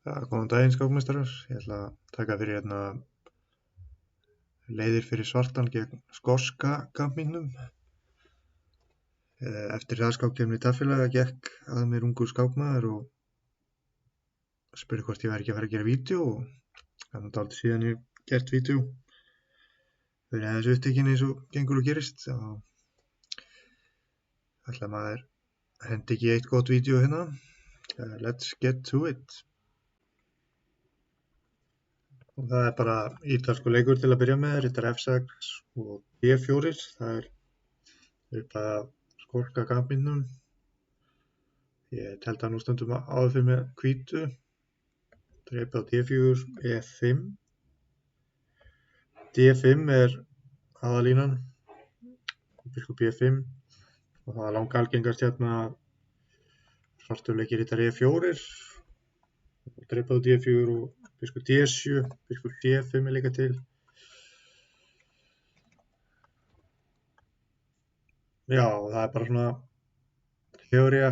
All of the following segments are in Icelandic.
Ja, góðan daginn skákmeistarar. Ég ætla að taka fyrir leiðir fyrir svartan gegn skoska kampingnum. Eftir hraðskákkeppni Taffélaga gekk að mér ungur skákmaður og spurði hvort ég væri ekki að fara að gera vídeó og það er dálítið síðan ég gert vídeó. Þau eru aðeins upptekin eins og gengur og gerist og ætla maður hendi ekki eitt gott vídeó hérna. Let's get to it. Og það er bara ítalskur leikur til að byrja með, rittar F6 og D4, það er upp að skoska kampingnum. Ég teldi það nú stundum áður fyrir með hvítu, dreipið á D4, E5. D5 er aðalínan, biskup E5 og það er langalgengast hérna svartur leikir rittar E4, dreipið á D4 og biskup D7, biskup D5 er líka til. Já, það er bara svona teóría,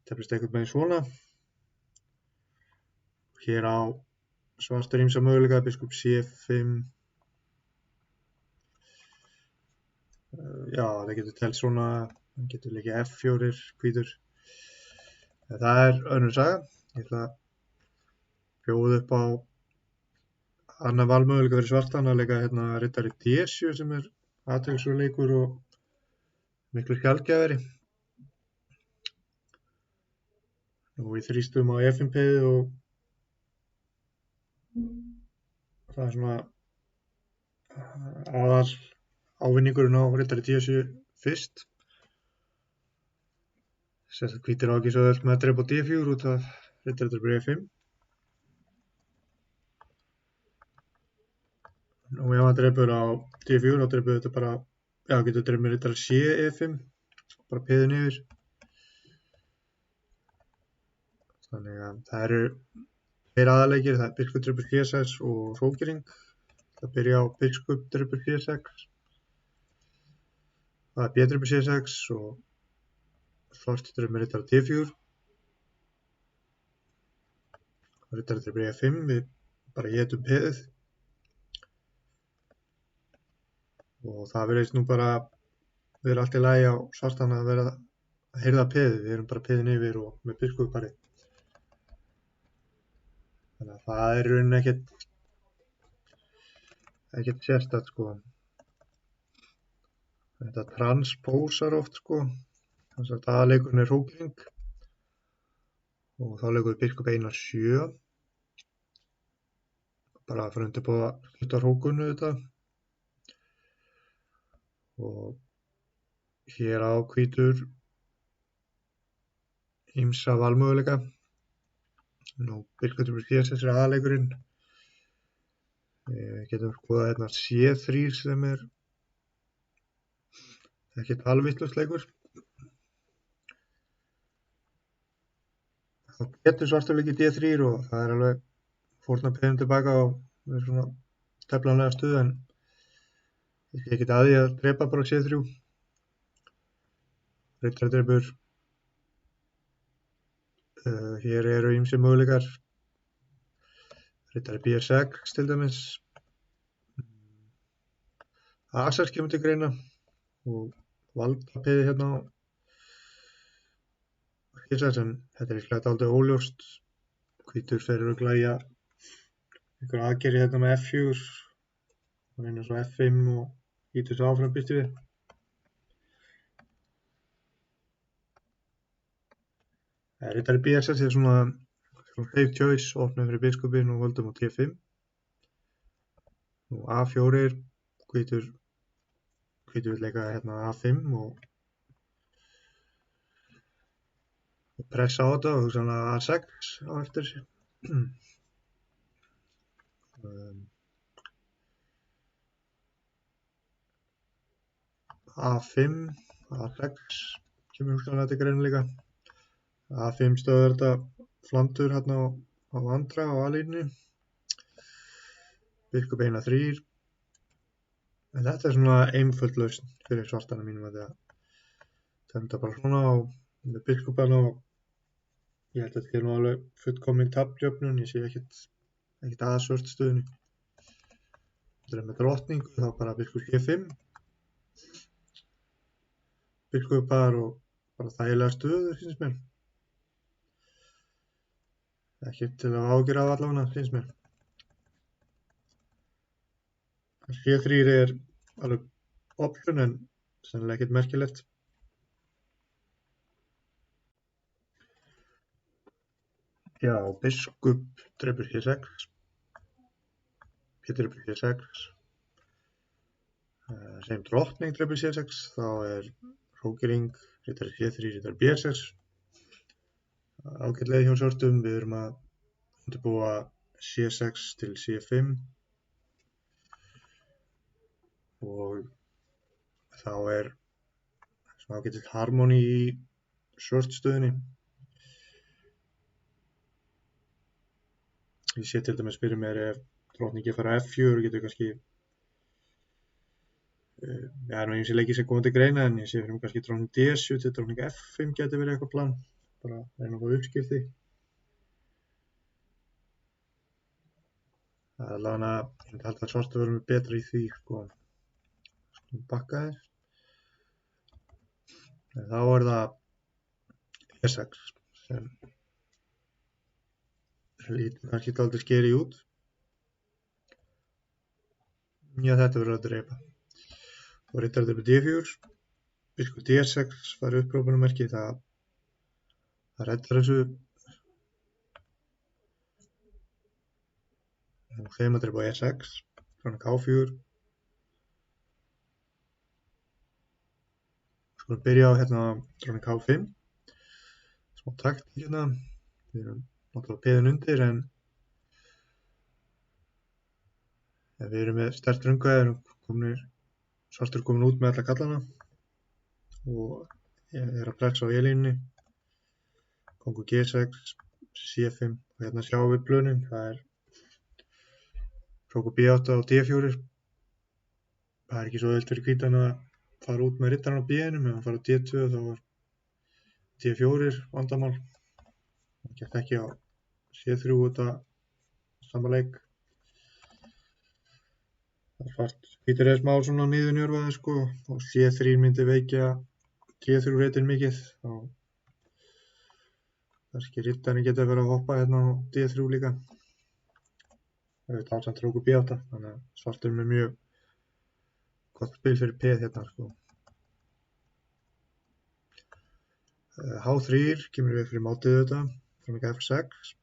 teflist einhvern veginn svona. Hér á svartur ýmsa möguleika, biskup C5. Já, það getur telt svona, það getur leikið F4, hvítur. Það er önnur saga. Ég ætla að bjóða upp á annan valmöguleika fyrir svartan að leika hérna rittari D7 sem er athyglisverður leikur og miklu sjaldgæfari. Nú ég þrýstum á F5-peðið og það er svona aðal ávinningurinn á rittari D7 fyrst. Sérstaklega hvítir á ekki svo öll með að dreipa á D4 út af rittari dreipur E5. Nú ef hann dreipur á D4 þá dreipur þetta bara, já getur dreipur með rittari C E5, bara peðin yfir. Þannig að það eru tveir aðaleikir, það er biskup dreipur C6 og hrókering. Það byrja á biskup dreipur C6. Það er B dreipur C6 og svartur dreipur með rittari D4. Rittari dreipur E5, við bara étum peðið. Og það virðist nú bara vera allt í lagi á svartan að vera að hirða peðið, við erum bara peðin yfir og með biskupari. Þannig að það er í rauninni ekkert sérstakt sko. Þetta transpósar oft sko, þannig að aðaleikurinn er hrókering og þá leikum við biskup einar 7. Bara að fara undirbúa að skipta hrókunu þetta. Og hér á hvítur ýmsa valmöguleika. Nú biskup dreipur C6 er aðaleikurinn. Getum skoðað hérna C3 sem er ekkert alvitlaus leikur. Þá getur svartur leikið D3 og það er alveg fórna peðum tilbaka og það er svona teflanlega stuð en ég sé ekkert að því að dreipa bara C3. Rittari dreipur. Hér eru ýmsir möguleikar. Rittari B6 til dæmis. A6 kemur til greina og valda peðið hérna á C6 en þetta er líklega dálítið óljóst. Hvítur fer örugglega í einhver aðgerð hérna með F4 og reyna svo F5 og ítur svo áfram býstu við. Rittari B6 er svona safe choice, opnum fyrir biskupinn og völdum á D5. Nú A4, hvítur vil leika hérna A5 og pressa á þetta og hugsanlega A6 á eftir. A5, A6 kemur hugsanlega til greina líka. A5 stöður þetta flandur hérna á andra á A-línunni. Biskup einar 3. En þetta er svona einföld lausn fyrir svartana mínum að það tefnda bara svona og með biskupana og Ég held að þetta nú alveg fullkomin tafljöfnun, ég sé ekkert að svörtstöðunni. Þetta er með drottningu, þá bara biskup G5. Biskupar og bara þægilega stöður, finnst mér. Ekkert til að ágjöra af allavega, finnst mér. C3 er alveg option en sennilega ekkert merkilegt. Já, biskup drepur C6. Pétur drepur C6. Sem drottning drepur C6, þá er hrókering, riddari C3, riddari B6. Ágætlega hjá svörtum, við erum að undirbúa C6 til C5 og þá er svona ágætis harmoni í svörtstöðunni. Ég sé til dæmis fyrir mér ef drottningi fara F4 getur kannski það er nú ýmsir leikir sem koma til greina en ég sé fyrir mér kannski drottning D7 til drottning F5 getur verið eitthvað plan, bara reyna að fá uppskipti. Það er allavega, ég myndi halda að svartu verður með betra í því, sko. Skulum bakka þér. En þá er það E6 sem lítur kannski dálítið skeri út. Já, þetta verður að drepa. Og riddari drepur D4, biskup D6 fær upprópunarmerki, það reddar þessu. Og þeim að drepa E6, drottning H4. Skulum byrja á hérna drottning H5. Smá taktík hérna, við erum náttúrulega peðin undir en við erum með sterkt röngu, svartur komin út með alla kallana og ég er að pressa á E-línunni, kongur G6, C5 og hérna sjáum við plönin, það er hrókur B8 og D4. Það er ekki svo auðvelt fyrir hvítan að fara út með riddarann á B-num, ef hann fara á D2 þá var D4 vandamál. Það gekk ekki á C3 út af sama leik. Það er svart hvítur eða smá svona niðurnjörfaði sko og C3 myndi veikja D3 reytin mikið. Þá kannski riddarinn geta verið að hoppa hérna á D3 líka. Það er talsamt hrókur B8, þannig að svartur með mjög gott spil fyrir peð hérna sko. H3 kemur við fyrir mátið þetta, drottning F6.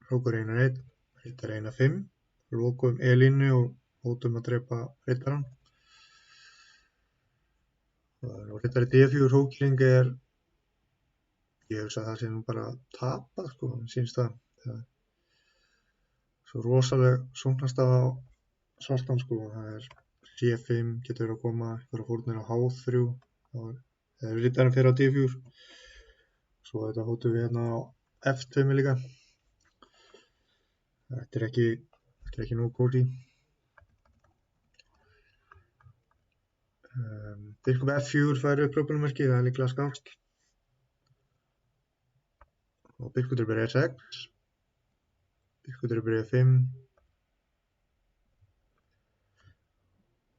Hrókur 1-1, riddari 1-5, lokum E-línu og hótum að drepa riddarann. Og riddari D4 hrókering er, ég hugsa að það sé nú bara tapað sko, sínst það. Það er svo rosalega sóknarstaða á svartan sko, það er C5 getur verið að koma, einhverja fórnir á H3, þá er riddarinn fyrir á D4. Svo þetta hótum við hérna á F2 líka. Þetta er ekki nógu kósí. Biskup F4 fær upprópunarmerki, það er líklega skást. Og biskup drepur E6. Biskup drepur E5.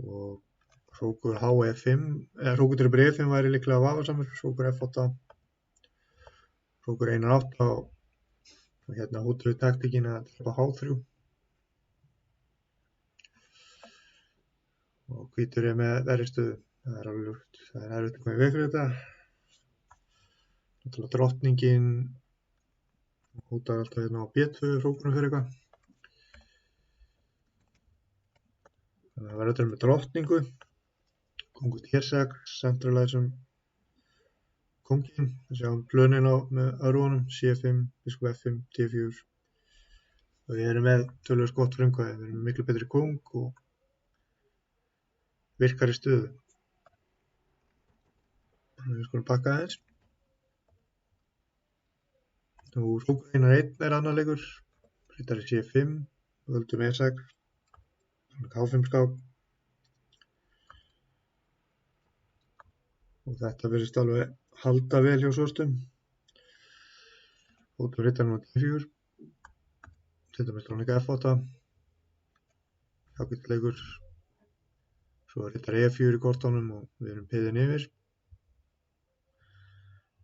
Og hrókur H5, eða hrókur drepur E5 væri líklega vafasamur, hrókur F8. Hrókur 1-8 og hérna hótum við taktíkin að drepa H3. Og hvítur er með verri stöðu, það er alveg ljóst, það er erfitt að koma í veg fyrir þetta. Náttúrulega drottningin hótar alltaf hérna á B2 hrókunum fyrir eitthvað. Þannig að það verður með drottningu, kongur T6, centralizum kongin, við sjáum plönin á með örvunum, C5, biskup F5, D4. Og við erum með tölvöld gott frumkvæði, við erum með miklu betri kong og virkari stöðu. Við skulum pakka aðeins. Nú hrókur 1-1 er annar leikur, riddari C5, völdum E6, H5 skák. og þetta virðist alveg halda vel hjá svörstum. Hótel Riddar nr. 4, til dæmis dróning F8, ágætis leikur. Svo Riddar E4 í kortunum og við erum piðin yfir.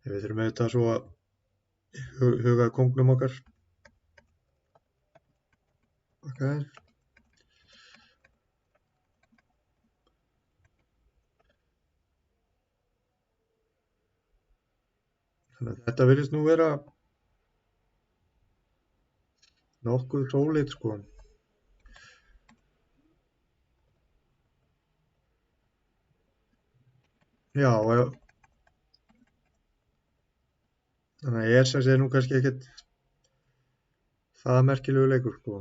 Við þurfum auðvitað svo að huga að kóngnum okkar. Okay. Þannig að þetta virðist nú vera nokkuð sólít sko. Já, þannig að E6 er nú kannski ekkert það merkilegu leikur sko.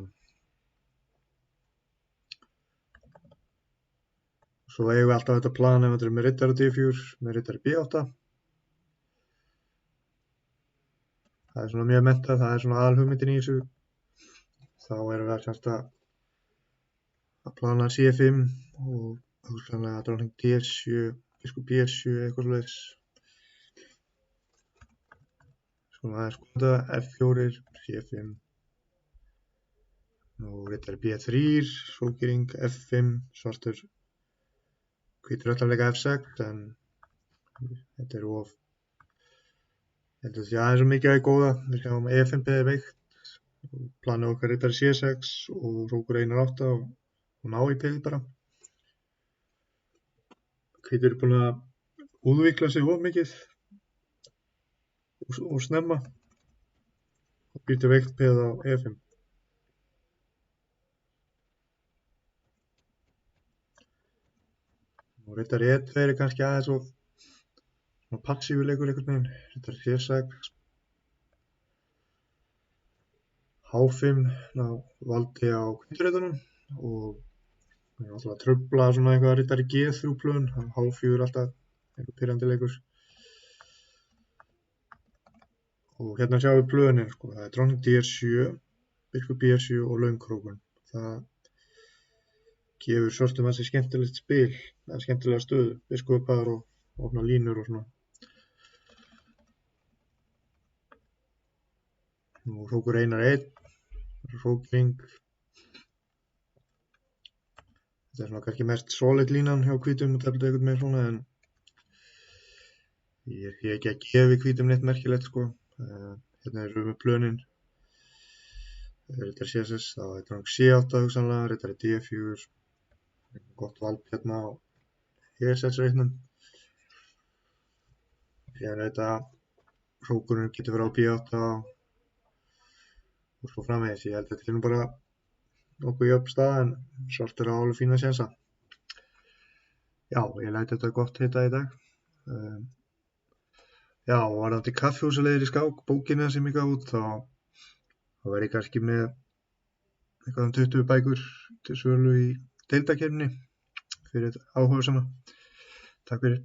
Svo eigum við alltaf þetta plan ef þetta er með riddari D4, með riddari B8. Það er svona mjög mentað, það er svona aðalhugmyndin í þessu. Þá erum við semst að plana C5 og hugsanlega dróning D7, biskup B7 eitthvað svoleiðis. Svona aðeins skoða F4, C5. Nú riddari B3, sólgering F5, svartur hvítur ætlar að leika F6 en þetta er of þetta sé aðeins svo mikið að góða. Við sjáum E5 er veikt og planið okkar riddari C6 og hrókur einar 8 og ná í pið bara. Hvítur er búin að útvikla sig of mikið og snemma og býtur veikt pið á E5. Og riddari E2 er kannski aðeins of passífur leikur einhvern veginn. Riddari C6 H5 ná valdi á hvíturreitunum og það er alltaf að trufla svona eitthvað riddari G3 plön. H4 er alltaf einhver pirrandi leikur. Og hérna sjáum við plönin sko. Það er dróning D7, biskup B7 og löngkrókun. Það gefur svörstum að sér skemmtilegt spil, það er skemmtilega stöðu, biskupar og opna línur og svona. Nú hrókur einar 1, hrókring. Þetta er svona kannski mest solid línan hjá hvítum og tefnir eitthvað með svona en ég er ekki að gefa hvítum neitt merkilegt sko. Hérna erum við með plönin. Riddari C6, þá er dróning C8 hugsanlega, riddari D4. Gott vald hérna á E6-reitnum. Síðan þetta hrókurinn getur verið á B8 og svo framvegis. Ég held að þetta er nú bara nokkuð jöfn staða en svartur á alveg fína sénsa. Já, ég læt þetta gott hitta í dag. Já, og varðandi kaffihúsaleiðir í skák, bókina sem ég gaf út, þá verð ég kannski með eitthvað 20 bækur til sölu í deildakeppninni fyrir áhugasama. Takk fyrir.